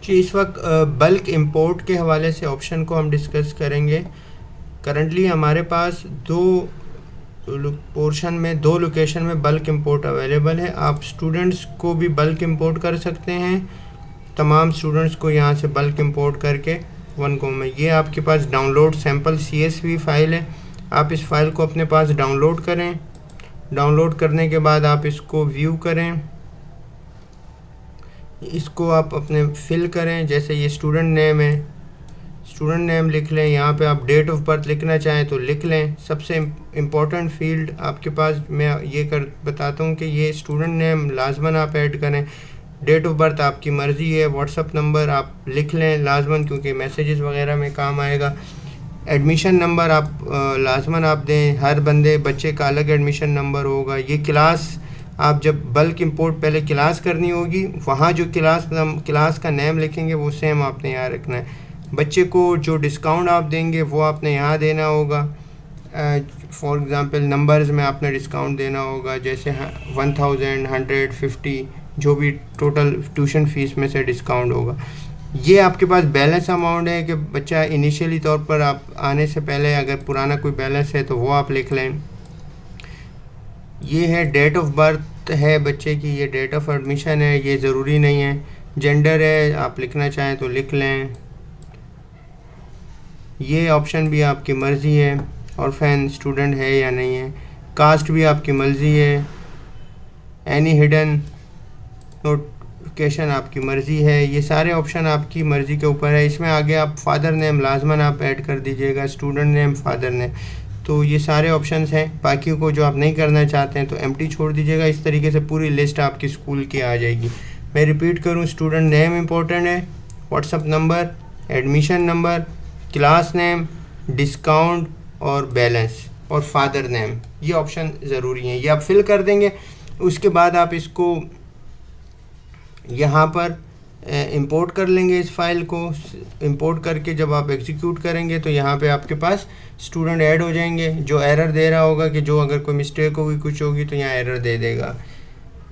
जी, इस वक्त bulk import के हवाले से ऑप्शन को हम डिस्कस करेंगे। करंटली हमारे पास दो लोकेशन में बल्क इंपोर्ट अवेलेबल है। आप स्टूडेंट्स को भी बल्क इंपोर्ट कर सकते हैं, तमाम स्टूडेंट्स को यहाँ से बल्क इंपोर्ट करके वन गो में। ये आपके पास डाउनलोड सैम्पल CSV फाइल है। आप इस फाइल को अपने पास डाउनलोड करें। डाउनलोड करने के बाद आप इसको व्यू करें, इसको आप अपने फिल करें। जैसे ये स्टूडेंट नेम है, स्टूडेंट नेम लिख लें। यहाँ पे आप डेट ऑफ बर्थ लिखना चाहें तो लिख लें। सबसे इम्पोर्टेंट फील्ड आपके पास मैं ये बताता हूँ कि ये स्टूडेंट नेम लाजमन आप ऐड करें। डेट ऑफ बर्थ आपकी मर्ज़ी है। व्हाट्सअप नंबर आप लिख लें लाजमन, क्योंकि मैसेजेस वगैरह में काम आएगा। एडमिशन नंबर आप लाजमन आप दें। हर बच्चे का अलग एडमिशन नंबर होगा। ये क्लास आप जब बल्क इंपोर्ट पहले क्लास करनी होगी, वहाँ जो क्लास का नेम लिखेंगे वो सेम आपने यहाँ रखना है। बच्चे को जो डिस्काउंट आप देंगे वो आपने यहाँ देना होगा। फॉर एग्ज़ाम्पल नंबर्स में आपने डिस्काउंट देना होगा, जैसे 1000, 150, जो भी टोटल ट्यूशन फ़ीस में से डिस्काउंट होगा। ये आपके पास बैलेंस अमाउंट है कि बच्चा इनिशियली तौर पर आप आने से पहले अगर पुराना कोई बैलेंस है तो वो आप लिख लें। ये है डेट ऑफ बर्थ है बच्चे की, ये डेट ऑफ एडमिशन है, ये ज़रूरी नहीं है। जेंडर है, आप लिखना चाहें तो लिख लें। ये ऑप्शन भी आपकी मर्ज़ी है। ऑर्फन स्टूडेंट है या नहीं है। कास्ट भी आपकी मर्ज़ी है। एनी हिडन नोटिफिकेशन आपकी मर्ज़ी है। ये सारे ऑप्शन आपकी मर्ज़ी के ऊपर है। इसमें आगे आप फादर नेम लाजमन आप ऐड कर दीजिएगा, स्टूडेंट नेम, फादर नेम। तो ये सारे ऑप्शंस हैं। बाकी को जो आप नहीं करना चाहते हैं तो एम्प्टी छोड़ दीजिएगा। इस तरीके से पूरी लिस्ट आपकी स्कूल की आ जाएगी। मैं रिपीट करूं, स्टूडेंट नेम इंपॉर्टेंट है, WhatsApp number, admission number, class name, discount और बैलेंस और फादर नेम, ये ऑप्शन ज़रूरी हैं। ये आप फिल कर देंगे। उसके बाद आप इसको यहाँ पर इंपोर्ट कर लेंगे। इस फाइल को इंपोर्ट करके जब आप एग्जीक्यूट करेंगे तो यहाँ पे आपके पास स्टूडेंट ऐड हो जाएंगे। जो एरर दे रहा होगा कि जो अगर कोई मिस्टेक होगी कुछ होगी तो यहाँ एरर दे देगा।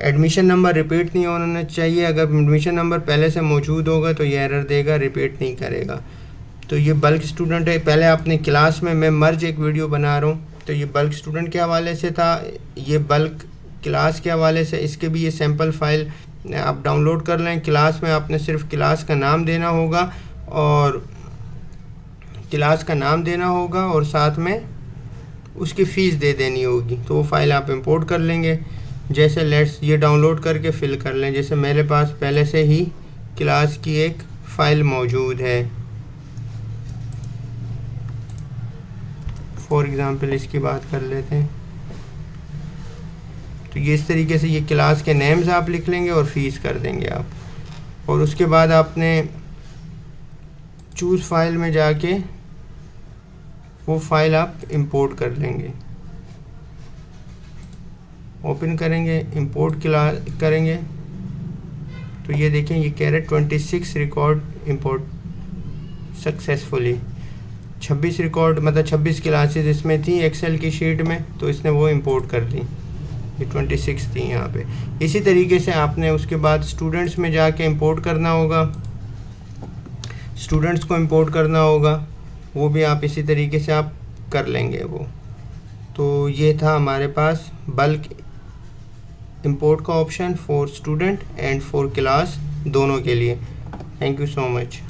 एडमिशन नंबर रिपीट नहीं होना चाहिए। अगर एडमिशन नंबर पहले से मौजूद होगा तो ये एरर देगा, रिपीट नहीं करेगा। तो ये बल्क स्टूडेंट है। पहले आपने क्लास में मैं मर्ज एक वीडियो बना रहा हूँ, तो ये बल्क स्टूडेंट के हवाले से था, ये बल्क क्लास के हवाले से। इसके भी ये सैम्पल फाइल आप डाउनलोड कर लें। क्लास में आपने सिर्फ क्लास का नाम देना होगा और साथ में उसकी फ़ीस दे देनी होगी। तो वो फाइल आप इंपोर्ट कर लेंगे। जैसे ये डाउनलोड करके फिल कर लें। जैसे मेरे पास पहले से ही क्लास की एक फ़ाइल मौजूद है। फॉर एग्ज़ाम्पल इसकी बात कर लेते हैं। तो ये इस तरीके से ये क्लास के नेम्स आप लिख लेंगे और फ़ीस कर देंगे आप। और उसके बाद आपने चूज़ फाइल में जाके वो फाइल आप इंपोर्ट कर लेंगे। ओपन करेंगे, इंपोर्ट करेंगे तो ये देखें, ये कह रहे 26 रिकॉर्ड इंपोर्ट सक्सेसफुली। 26 रिकॉर्ड मतलब 26 क्लासेस इसमें थी एक्सेल की शीट में, तो इसने वो इंपोर्ट कर ली। ये 26 थी यहाँ पे। इसी तरीके से आपने उसके बाद स्टूडेंट्स में जाके इंपोर्ट करना होगा। स्टूडेंट्स को इंपोर्ट करना होगा, वो भी आप इसी तरीके से आप कर लेंगे वो। तो ये था हमारे पास बल्क इंपोर्ट का option for student and for class, दोनों के लिए। Thank you so much.